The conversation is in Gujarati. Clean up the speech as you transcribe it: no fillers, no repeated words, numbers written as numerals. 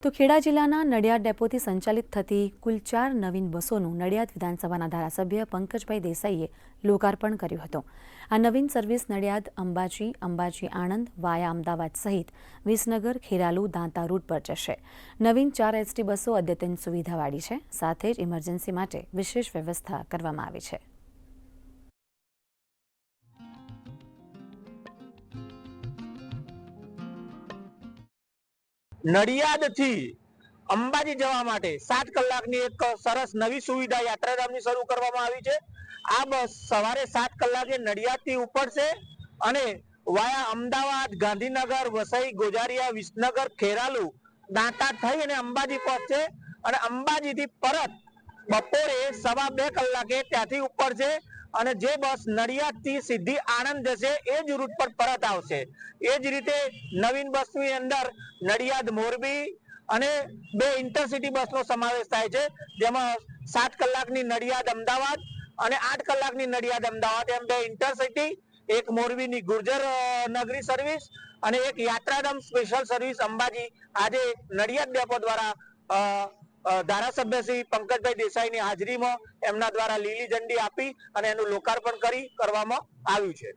તો ખેડા જિલ્લાના નડિયાદ ડેપોથી સંચાલિત થતી કુલ 4 નવીન બસોનું નડિયાદ વિધાનસભાના ધારાસભ્ય પંકજભાઈ દેસાઈએ લોકાર્પણ કર્યું હતું। આ નવીન સર્વિસ નડિયાદ અંબાજી, અંબાજી આણંદ વાયા અમદાવાદ સહિત વિસનગર, ખેરાલુ, દાંતા રૂટ પર જશે। નવીન 4 એસટી બસો અદ્યતન સુવિધાવાળી છે, સાથે જ ઇમરજન્સી માટે વિશેષ વ્યવસ્થા કરવામાં આવી છે। नड़ियाद थी अंबाजी जवा माटे 7 कलाकनी एक सरस नवी सुविधा यात्राधामनी शरू करवामां आवी छे। आ बस सवारे 7 कलाके नड़ियाद थी उपड़शे अने वाया अमदावाद, गांधीनगर, वसई, गोजारिया, विसनगर, खेरालू, दांता थई अने अंबाजी पहोंचशे अने अंबाजी थी परत बपोरे 2:15 कलाके त्यांथी उपड़शे અને જે બસ નડિયાદથી સીધી આણંદ જશે એ જ રૂટ પર પરત આવશે। એ જ રીતે નવીન બસની અંદર નડિયાદ મોરબી અને 2 ઇન્ટરસિટી બસનો સમાવેશ થાય છે, જેમાં 7 કલાકની નડિયાદ અમદાવાદ અને 8 કલાકની નડિયાદ અમદાવાદ એમ 2 ઇન્ટરસિટી, એક મોરબીની ગુર્જર નગરી સર્વિસ અને એક યાત્રાધામ સ્પેશિયલ સર્વિસ અંબાજી આજે નડિયાદ ડેપો દ્વારા ધારાસભ્ય શ્રી પંકજભાઈ દેસાઈની હાજરીમાં એમના દ્વારા લીલી ઝંડી આપી અને એનું લોકાર્પણ કરવામાં આવ્યું છે।